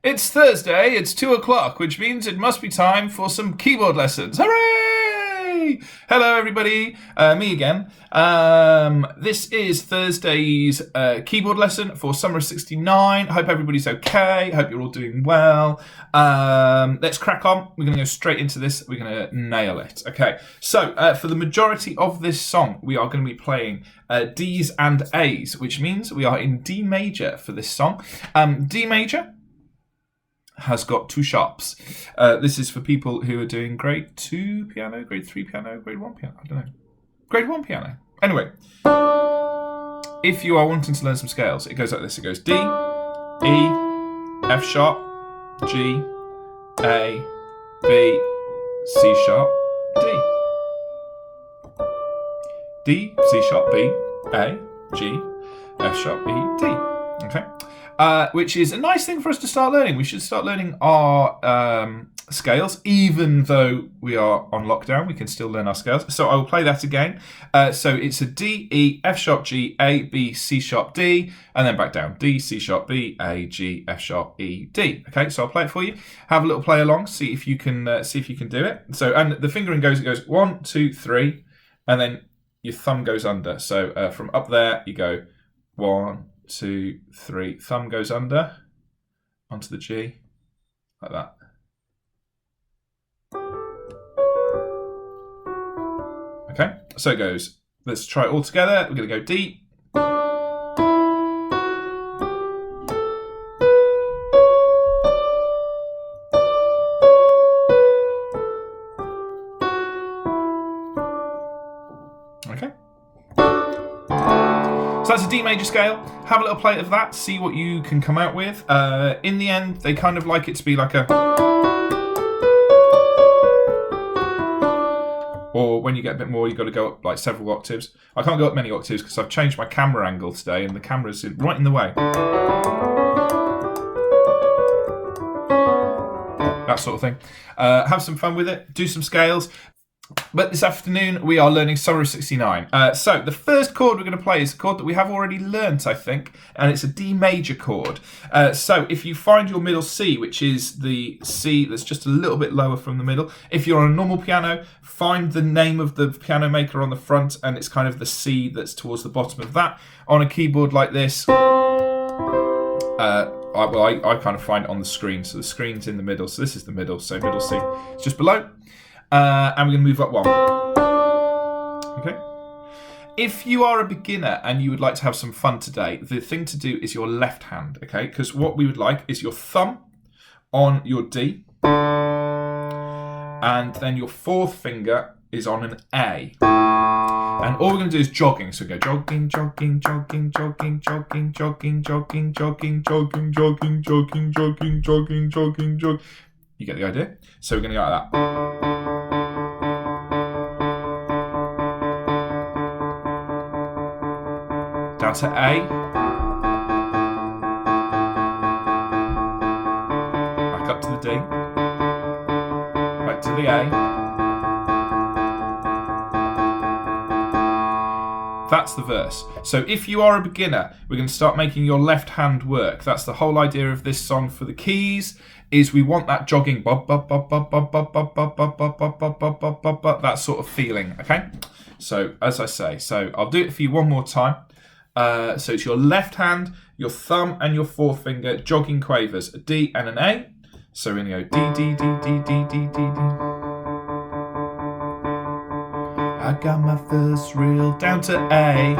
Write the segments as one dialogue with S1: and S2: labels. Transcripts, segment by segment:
S1: It's Thursday, it's 2 o'clock, which means it must be time for some keyboard lessons. Hooray! Hello, everybody. Me again. This is Thursday's keyboard lesson for summer of 69. Hope everybody's okay. Hope you're all doing well. Let's crack on. We're going to go straight into this. We're going to nail it. Okay, so for the majority of this song, we are going to be playing D's and A's, which means we are in D major for this song. D major has got two sharps. This is for people who are doing grade 2 piano, grade 3 piano, grade 1 piano. I don't know. Grade 1 piano. Anyway, if you are wanting to learn some scales, it goes like this. It goes D, E, F sharp, G, A, B, C sharp, D. D, C sharp, B, A, G, F sharp, E, D. Okay. Which is a nice thing for us to start learning. We should start learning our scales, even though we are on lockdown. We can still learn our scales. So I will play that again. So it's a D, E, F sharp, G, A, B, C sharp, D, and then back down. D, C sharp, B, A, G, F sharp, E, D. Okay, so I'll play it for you. Have a little play along. See if you can do it. So, and the fingering goes. It goes 1, 2, 3, and then your thumb goes under. So from up there you go 1, 2, 3. Thumb goes under onto the G, like that. Okay, so it goes. Let's try it all together. We're going to go D. Okay. So that's a D major scale. Have a little play of that, see what you can come out with. In the end, they kind of like it to be like a... Or when you get a bit more, you've got to go up like several octaves. I can't go up many octaves because I've changed my camera angle today and the camera's right in the way. That sort of thing. Have some fun with it, do some scales. But this afternoon we are learning Summer of 69. So the first chord we're going to play is a chord that we have already learnt, I think, and it's a D major chord. So if you find your middle C, which is the C that's just a little bit lower from the middle, if you're on a normal piano, find the name of the piano maker on the front, and it's kind of the C that's towards the bottom of that. On a keyboard like this, I kind of find it on the screen, so the screen's in the middle, so this is the middle, so middle C. It's just below. And we're going to move up one. Okay. If you are a beginner and you would like to have some fun today, the thing to do is your left hand, okay? Because what we would like is your thumb on your D, and then your fourth finger is on an A. And all we're going to do is jogging. So we go jogging, jogging, jogging, jogging, jogging, jogging, jogging, jogging, jogging, jogging, jogging, jogging, jogging, jogging, jogging. You get the idea? So we're going to go like that. Down to A, back up to the D, back to the A. That's the verse. So if you are a beginner, we're going to start making your left hand work. That's the whole idea of this song for the keys, is we want that jogging, that sort of feeling, okay? So as I say, so I'll do it for you one more time. So it's your left hand, your thumb, and your fourth finger jogging quavers, a D and an A. So we're going to go D, D, D, D, D, D, D, D. I got my first reel down to A,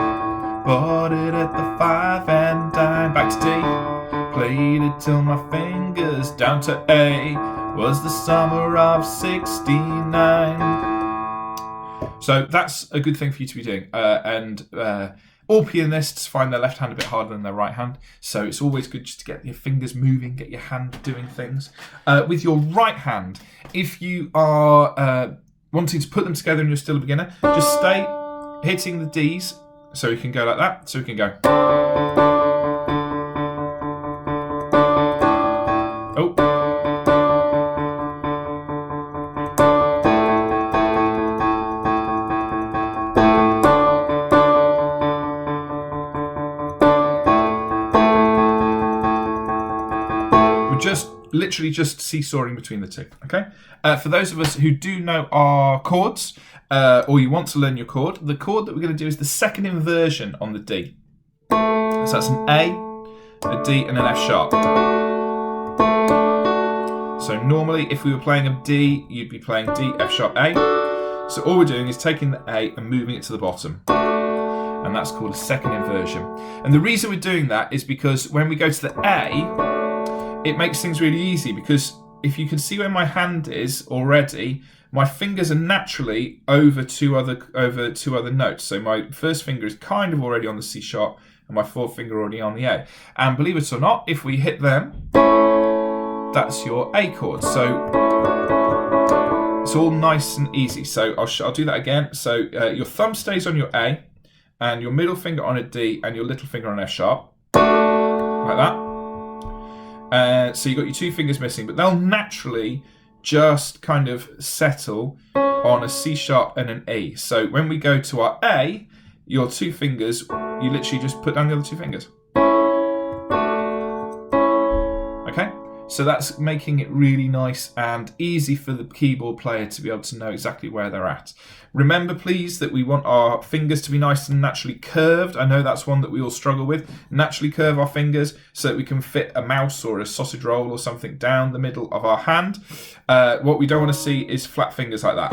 S1: bought it at the 5 and dime, back to D, played it till my fingers down to A, was the summer of 69. So that's a good thing for you to be doing, and all pianists find their left hand a bit harder than their right hand, so it's always good just to get your fingers moving, get your hand doing things. With your right hand, if you are wanting to put them together and you're still a beginner, just stay hitting the Ds, so we can go like that, so we can go. Oh. literally just seesawing between the two. Okay. For those of us who do know our chords, or you want to learn your chord, the chord that we're going to do is the second inversion on the D. So that's an A, a D, and an F sharp. So normally, if we were playing a D, you'd be playing D, F sharp, A. So all we're doing is taking the A and moving it to the bottom. And that's called a second inversion. And the reason we're doing that is because when we go to the A, it makes things really easy, because if you can see where my hand is already, my fingers are naturally over two other notes. So my first finger is kind of already on the C sharp, and my fourth finger already on the A. And believe it or not, if we hit them, that's your A chord. So it's all nice and easy. So I'll do that again. So your thumb stays on your A, and your middle finger on a D, and your little finger on F sharp, like that. So you've got your two fingers missing, but they'll naturally just kind of settle on a C sharp and an E. So when we go to our A, your two fingers, you literally just put down the other two fingers. Okay? So that's making it really nice and easy for the keyboard player to be able to know exactly where they're at. Remember, please, that we want our fingers to be nice and naturally curved. I know that's one that we all struggle with. Naturally curve our fingers so that we can fit a mouse or a sausage roll or something down the middle of our hand. What we don't want to see is flat fingers like that,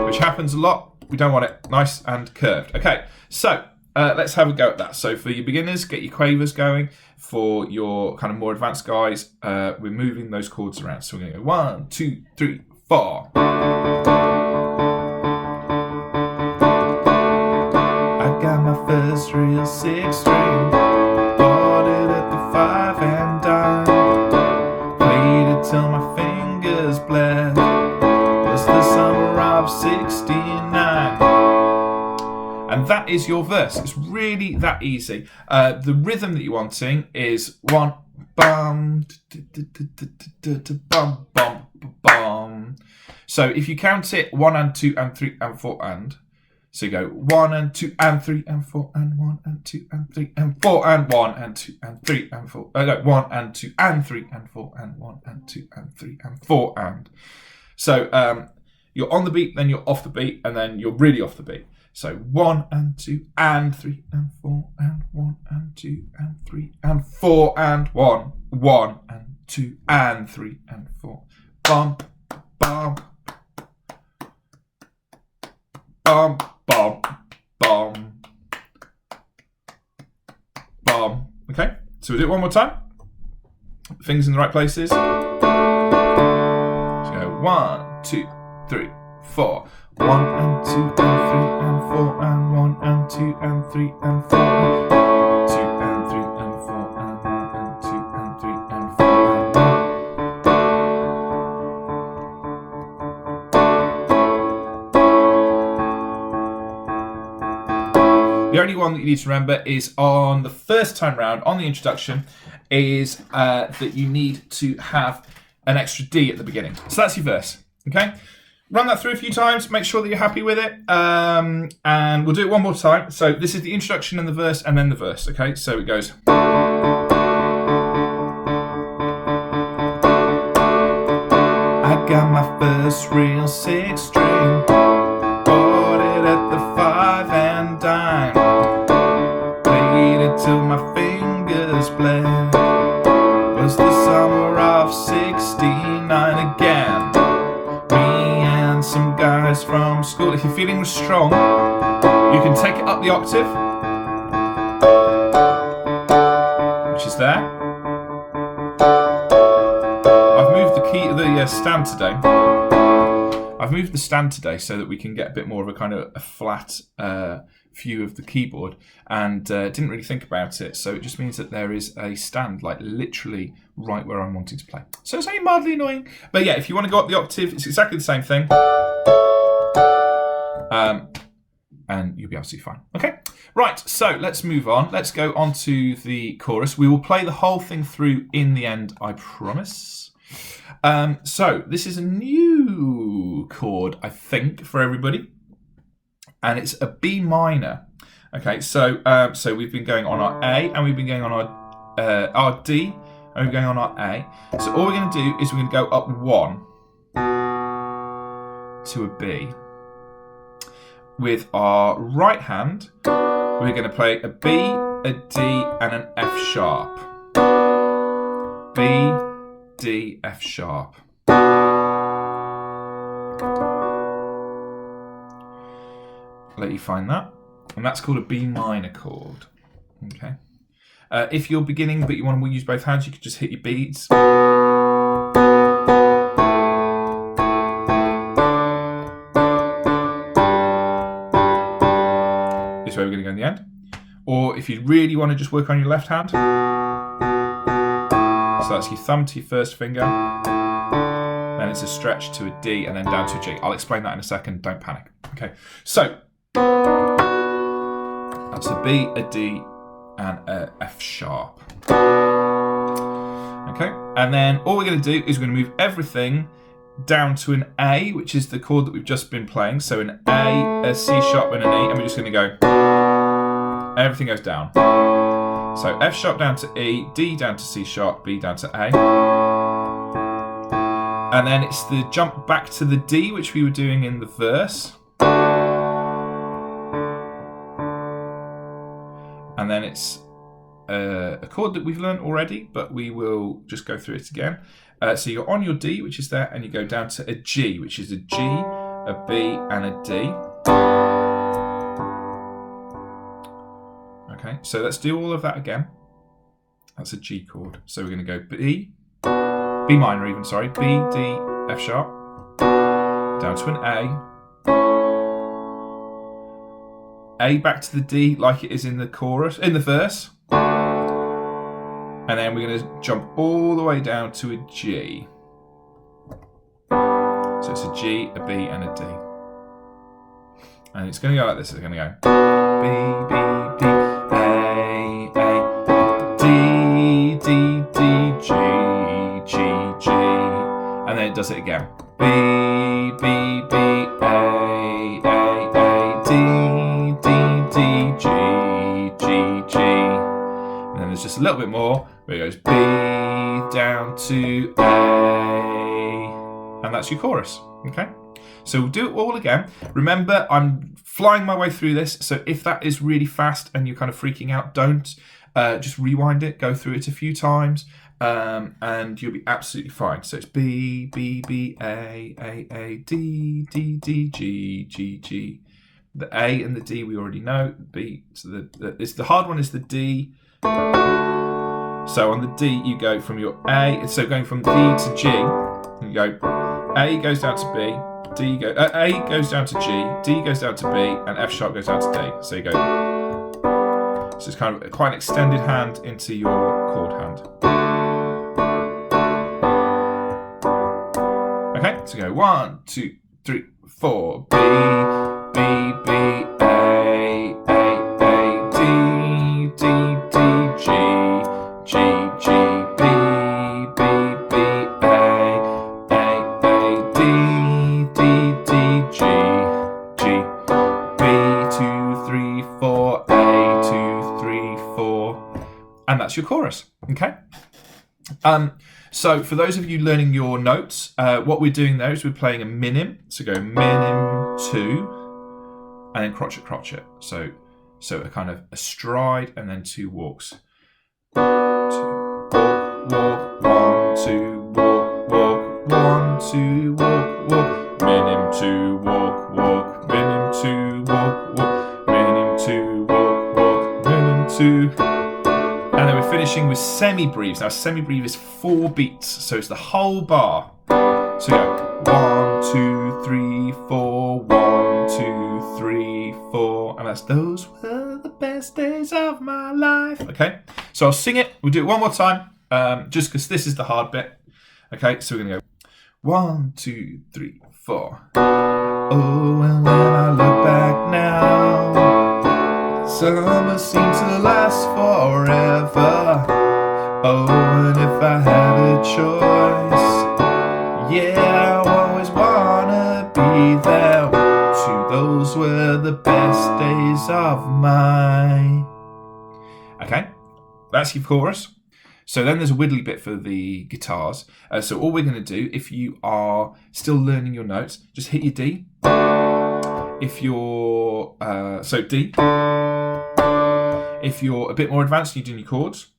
S1: which happens a lot. We don't want it nice and curved. Okay, so let's have a go at that. So for your beginners, get your quavers going. For your kind of more advanced guys, we're moving those chords around. So we're going to go 1, 2, 3, 4. I got my first real 6-string, bought it at the 5 and dime, played it till my fingers bled. Was the summer of '69. And that is your verse. It's really that easy. The rhythm that you're wanting is 1, bum, bum, bum, bum. So if you count it 1 and 2 and 3 and 4 and, so you go 1 and 2 and 3 and 4 and 1 and 2 and 3 and 4 and 1 and 2 and 3 and 4. No, 1 and 2 and 3 and 4 and 1 and 2 and 3 and 4 and. So you're on the beat, then you're off the beat, and then you're really off the beat. So 1 and 2 and 3 and 4 and 1 and 2 and 3 and 4 and 1, 1 and 2 and 3 and 4. Bump, bump, bump, bump, bump, bump. Okay, so we'll do it one more time. Fingers in the right places. So go 1, 2, 3, 4. 1 and 2 and 3 and 4 and 1 and 2 and 3 and 4 and 2 and 3 and 4 and 1 and 2 and 3 and 4 and 1. The only one that you need to remember is on the first time round, on the introduction, is that you need to have an extra D at the beginning. So that's your verse, okay? Run that through a few times, make sure that you're happy with it, and we'll do it one more time. So this is the introduction and the verse, and then the verse, okay? So it goes. I got my first real 6-string, bought it at the 5 and dime, played it till my fingers bled. Was the summer of '69 again. Some guys from school. If you're feeling strong, you can take it up the octave, which is there. I've moved the stand today. I've moved the stand today so that we can get a bit more of a kind of a flat view of the keyboard, and didn't really think about it. So it just means that there is a stand like literally right where I'm wanting to play. So it's only mildly annoying. But yeah, if you want to go up the octave, it's exactly the same thing. And you'll be absolutely fine. Okay, right, so let's move on. Let's go on to the chorus. We will play the whole thing through in the end, I promise. So this is a new chord, I think, for everybody. And it's a B minor. Okay, so we've been going on our A, and we've been going on our D, and we're going on our A. So all we're going to do is we're going to go up 1 to a B. With our right hand, we're going to play a B, a D, and an F sharp. B, D, F sharp. I'll let you find that. And that's called a B minor chord. Okay. If you're beginning but you want to use both hands, you could just hit your beats. This way we're going to go in the end. Or if you really want to just work on your left hand, so that's your thumb to your first finger, then it's a stretch to a D and then down to a G. I'll explain that in a second, don't panic. Okay, so that's a B, a D, and a F sharp. Okay, and then all we're going to do is we're going to move everything down to an A, which is the chord that we've just been playing. So an A, a C sharp, and an E, and we're just going to go, everything goes down. So F sharp down to E, D down to C sharp, B down to A. And then it's the jump back to the D, which we were doing in the verse. And then it's a chord that we've learned already, but we will just go through it again. So you're on your D, which is there, and you go down to a G, which is a G, a B, and a D. Okay, so let's do all of that again. That's a G chord. So we're going to go B minor even, sorry, B, D, F sharp, down to an A back to the D like it is in the chorus, in the verse. And then we're going to jump all the way down to a G. So it's a G, a B, and a D. And it's going to go like this. It's going to go B, B, B, A, D, D, D, G, G, G. And then it does it again. B, B, B, A, D, D, D, G, G, G. And then there's just a little bit more where it goes B down to A. And that's your chorus, okay? So we'll do it all again. Remember, I'm flying my way through this, so if that is really fast and you're kind of freaking out, don't. Just rewind it, go through it a few times, and you'll be absolutely fine. So it's B, B, B, A, D, D, D, G, G, G. The A and the D we already know. B, so the hard one is the D. So on the D, you go from your A, so going from D to G, you go A goes down to B, A goes down to G, D goes down to B, and F sharp goes down to D. So you go, so it's kind of quite an extended hand into your chord hand. Okay, so go 1, 2, 3, 4, B, B, B, A, D, D, D, G, G, G, B, B, B, A, D, D, D, G, G, B, 2, 3, 4, A, 2, 3, 4, and that's your chorus, okay? So for those of you learning your notes, what we're doing there is we're playing a minim, so go minim 2, and then crotchet, crotchet. So a kind of a stride and then 2 walks. 2, walk, 1, 2, walk, 1, 2, walk, minim 2, walk, minim 2, walk, minim 2, walk, minim 2. And then we're finishing with semi-breves. Now semi-breve is 4 beats, so it's the whole bar. So go 1, 2, 3, 4, 1, 2, 3, 4, and that's those were the best days of my life. Okay, so I'll sing it. We'll do it one more time, just because this is the hard bit. Okay, so we're gonna go 1, 2, 3, 4. Oh, and when I look back now, summer seems to last forever. Oh, and if I had a choice, yeah, I always wanna be there. Those were the best days of my... Okay, that's your chorus. So then there's a widdly bit for the guitars. So all we're going to do, if you are still learning your notes, just hit your D. If you're, so D. If you're a bit more advanced and you're doing your chords.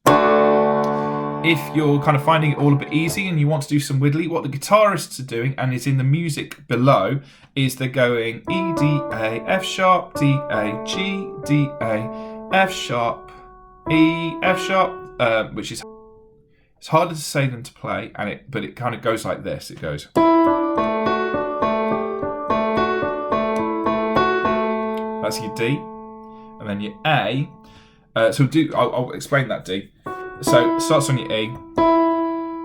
S1: If you're kind of finding it all a bit easy and you want to do some widdly, what the guitarists are doing, and is in the music below, is they're going E, D, A, F sharp, D, A, G, D, A, F sharp, E, F sharp, which is, it's harder to say than to play, but it kind of goes like this. It goes. That's your D, and then your A. I'll explain that D. So it starts on your E.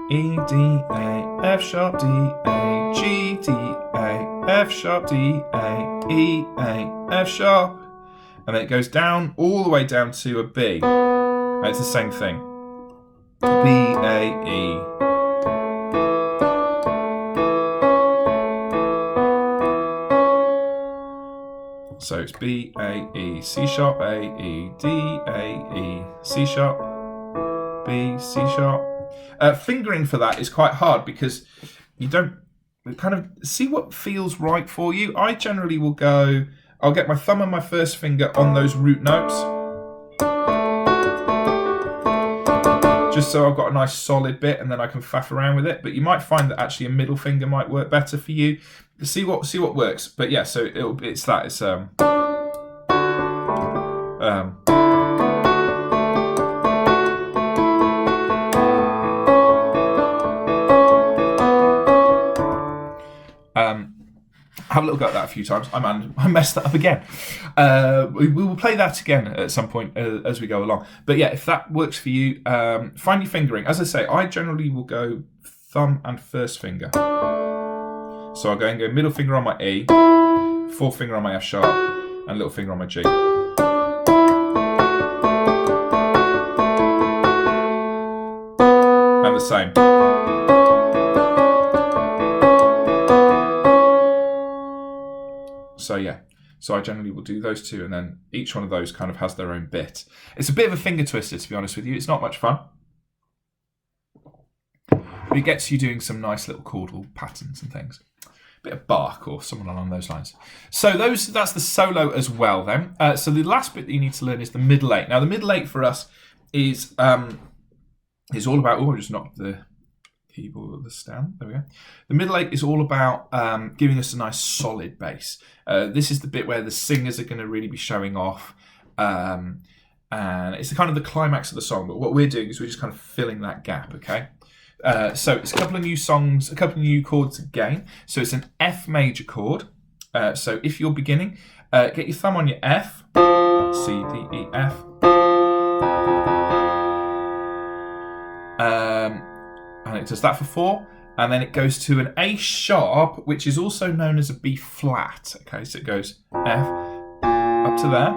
S1: E, D, A, F sharp, D, A, G, D, A, F sharp, D, A, E, A, F sharp. And then it goes down, all the way down to a B. And it's the same thing. B, A, E. So it's B, A, E, C sharp, A, E, D, A, E, C sharp, B, C sharp. Fingering for that is quite hard because you don't kind of see what feels right for you. I generally will go, I'll get my thumb and my first finger on those root notes. Just so I've got a nice solid bit and then I can faff around with it. But you might find that actually a middle finger might work better for you. See what works. But yeah, so it's that. It's have a little go at that a few times. I messed that up again. We will play that again at some point as we go along. But yeah, if that works for you, find your fingering. As I say, I generally will go thumb and first finger. So I'll go middle finger on my E, fourth finger on my F sharp, and little finger on my G. And the same. So yeah, so I generally will do those two, and then each one of those kind of has their own bit. It's a bit of a finger twister, to be honest with you. It's not much fun. But it gets you doing some nice little chordal patterns and things. Bit of Bach or something along those lines. So that's the solo as well then. So the last bit that you need to learn is the middle eight. Now the middle eight for us is all about, I just knocked the keyboard, the stand, there we go. The middle eight is all about giving us a nice solid bass. This is the bit where the singers are going to really be showing off. And it's the kind of the climax of the song, but what we're doing is we're just kind of filling that gap, okay? So it's a couple of new songs, a couple of new chords again. So it's an F major chord. So if you're beginning, get your thumb on your F, C, D, E, F. And it does that for 4. And then it goes to an A sharp, which is also known as a B flat. Okay, so it goes F up to there.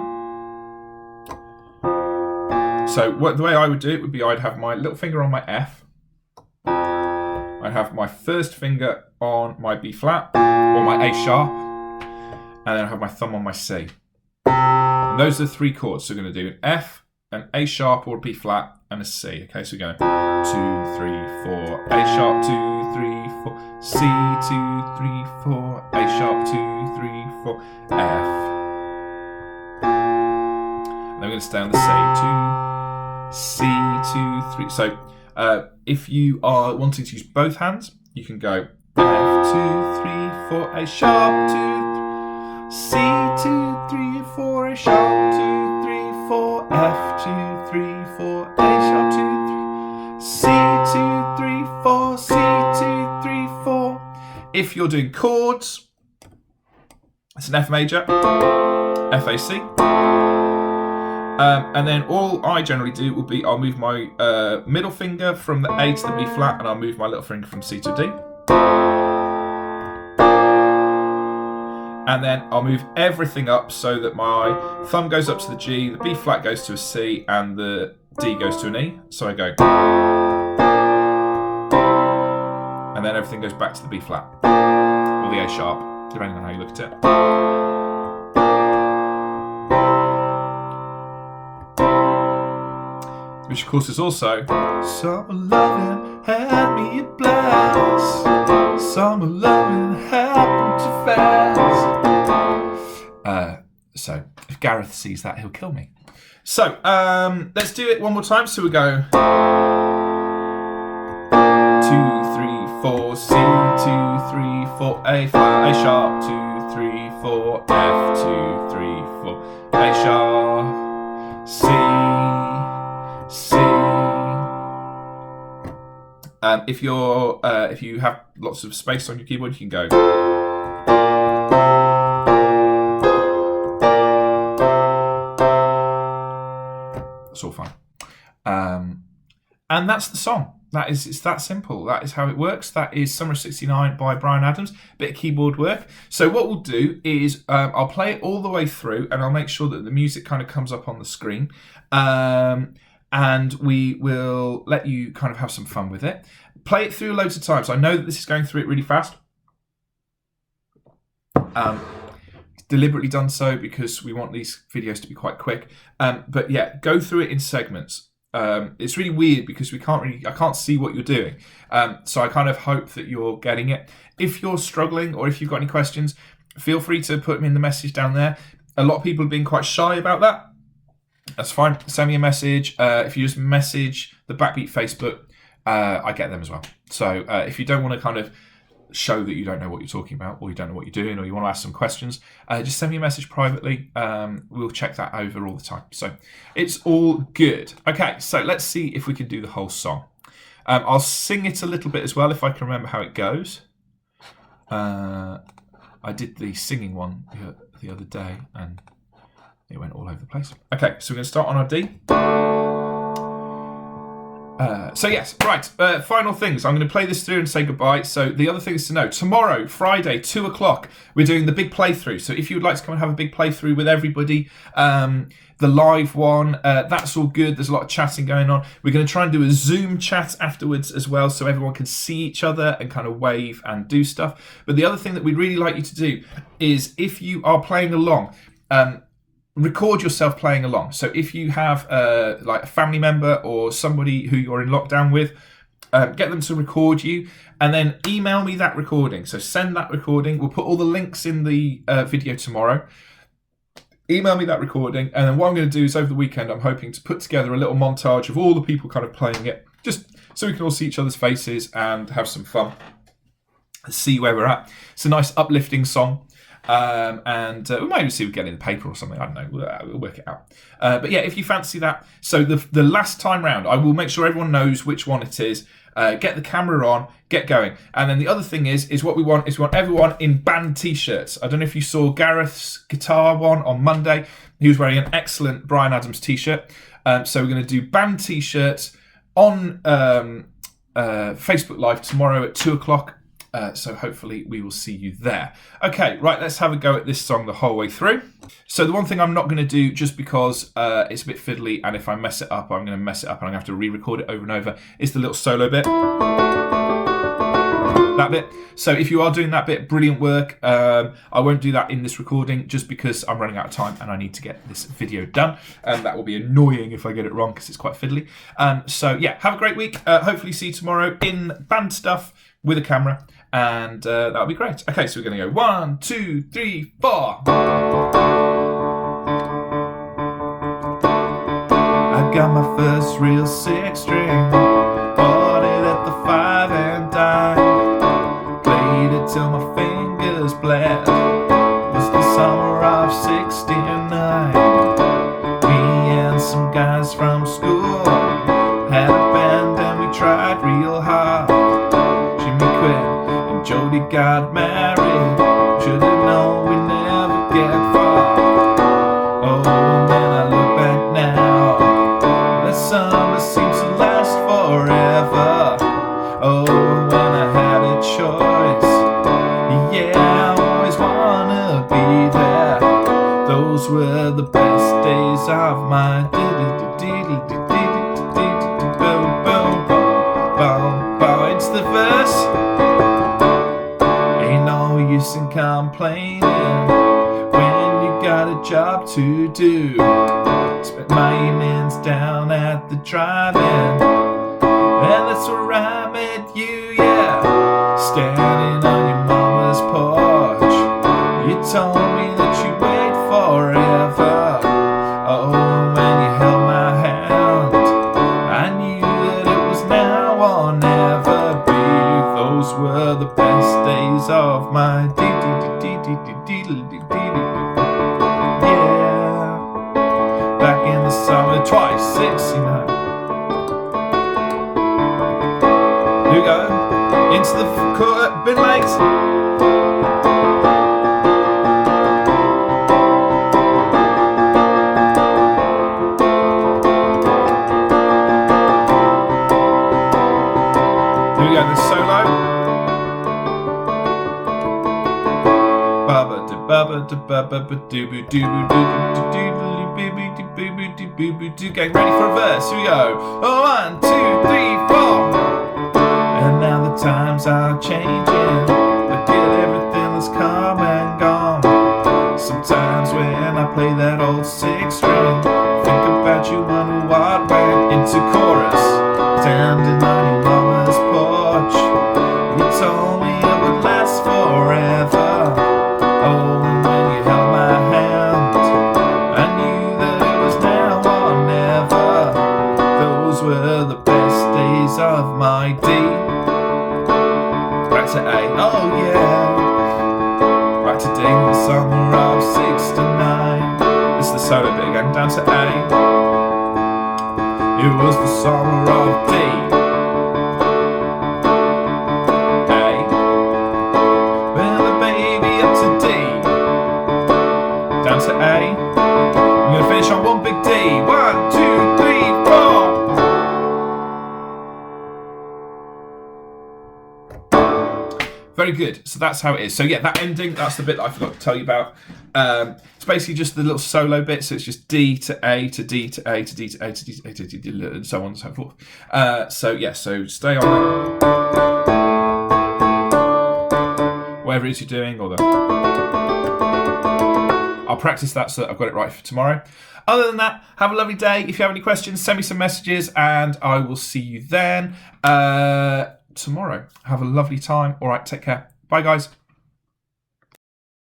S1: So the way I would do it would be I'd have my little finger on my F. I have my first finger on my B flat or my A sharp, and then I have my thumb on my C. And those are the 3 chords. So we're going to do an F, an A sharp or a B flat, and a C. Okay, so we're going 2, 3, 4, A sharp, 2, 3, 4, C, 2, 3, 4, A sharp, 2, 3, 4, F. And then we're going to stay on the C, 2, C, 2, 3. So if you are wanting to use both hands, you can go F, 2, 3, 4, A sharp, 2, C, 2, 3, 4, A sharp, 2, 3, 4, F, 2, 3, 4, A sharp, 2, 3, C, 2, 3, 4, C, 2, 3, 4. If you're doing chords, it's an F major, F, A, C. And then all I generally do will be I'll move my middle finger from the A to the B flat, and I'll move my little finger from C to D. And then I'll move everything up so that my thumb goes up to the G, the B flat goes to a C, and the D goes to an E. So I go. And then everything goes back to the B flat, or the A sharp, depending on how you look at it. which of course is also summer loving had me a blast. Summer loving happened too fast. So if Gareth sees that, he'll kill me. So let's do it one more time. So we go 2, 3, 4, C, 2, 3, 4, A flat, A sharp, 2, 3, 4, F, 2, 3, 4, A sharp, C, C. If you have lots of space on your keyboard, you can go. That's all fine. And that's the song. It's that simple. That is how it works. That is Summer of '69 by Bryan Adams. Bit of keyboard work. So what we'll do is I'll play it all the way through, and I'll make sure that the music kind of comes up on the screen. And we will let you kind of have some fun with it. Play it through loads of times. I know that this is going through it really fast. Deliberately done so because we want these videos to be quite quick. But yeah, go through it in segments. It's really weird because I can't see what you're doing. So I kind of hope that you're getting it. If you're struggling or if you've got any questions, feel free to put them in the message down there. A lot of people have been quite shy about that. That's fine. Send me a message. If you just message the BackBeat Facebook, I get them as well. So if you don't want to kind of show that you don't know what you're talking about, or you don't know what you're doing, or you want to ask some questions, just send me a message privately. We'll check that over all the time. So it's all good. Okay, so let's see if we can do the whole song. I'll sing it a little bit as well if I can remember how it goes. I did the singing one the other day and it went all over the place. Okay, so we're going to start on our D. So yes, right, final things. I'm going to play this through and say goodbye. So the other things to know, tomorrow, Friday, 2 o'clock, we're doing the big playthrough. So if you would like to come and have a big playthrough with everybody, the live one, that's all good. There's a lot of chatting going on. We're going to try and do a Zoom chat afterwards as well, so everyone can see each other and kind of wave and do stuff. But the other thing that we'd really like you to do is, if you are playing along, record yourself playing along. So if you have like a family member or somebody who you're in lockdown with, get them to record you and then email me that recording. So send that recording. We'll put all the links in the video tomorrow. Email me that recording, and then what I'm going to do is over the weekend I'm hoping to put together a little montage of all the people kind of playing it, just so we can all see each other's faces and have some fun, see where we're at. It's a nice uplifting song. And we might even see if we get it in the paper or something. I don't know. We'll work it out. But yeah, if you fancy that. So the last time round, I will make sure everyone knows which one it is. Get the camera on, get going. And then the other thing is what we want is we want everyone in band t-shirts. I don't know if you saw Gareth's guitar one on Monday. He was wearing an excellent Bryan Adams t-shirt. So we're going to do band t-shirts on Facebook Live tomorrow at 2 o'clock. So hopefully we will see you there. Okay, right, let's have a go at this song the whole way through. So the one thing I'm not going to do, just because it's a bit fiddly, and if I mess it up, I'm going to mess it up and I'm going to have to re-record it over and over, is the little solo bit. That bit. So if you are doing that bit, brilliant work. I won't do that in this recording just because I'm running out of time and I need to get this video done. And that will be annoying if I get it wrong because it's quite fiddly. So yeah, have a great week. Hopefully see you tomorrow in band stuff with a camera. And that'll be great. Okay, so we're going to go 1, 2, 3, 4. I got my first real 6-string, bought it at the 5 and dime, played it till my fingers bled. It was the summer of '69. Me and some guys from school had a band and we tried real hard. Jimmy quit. Jody got married, should've known we never get far. Oh, and then I look back now, that summer seems to last forever. Oh, when I had a choice, yeah, I always wanna be there. Those were the best days of my it's the verse. Use in complaining when you got a job to do. Spent my evenings down at the drive-in, and that's where I met you, yeah. Standing on your mama's porch, you told me that you'd wait forever. Oh, when you held my hand, I knew that it was now or never. Babe, those were the best days of my yeah. Back in the summer, twice 69. Here we go, into the bin lakes. Here we go, the solo. Baba da baba da baba ba doo doo getting ready for a verse. Here we go. 1, 2, 3, 4. And now the times are changing. Look at everything that's come and gone. Sometimes when I play that old 6-string, think about you, wonder what went into chorus. Standing on your mama's porch, you told me it would last forever. Oh, and when you held my hand, I knew that it was now or never. Those were the best days of my day. Back to A, oh yeah. Back to D, the summer of 69. This is the solo bit again, down to A. It was the summer of D. A. Well, the baby up to D. Down to A. I'm gonna finish on one big D. 1, 2, 3, 4. Very good. So that's how it is. So yeah, that ending, that's the bit that I forgot to tell you about. It's basically just the little solo bit. So it's just D to A to D to A to D to A to D to A to D to D, and so on and so forth. So yeah, so stay on that. Whatever it is you're doing, or the... I'll practice that so that I've got it right for tomorrow. Other than that, have a lovely day. If you have any questions, send me some messages, and I will see you then. Tomorrow. Have a lovely time. All right, take care. Bye, guys.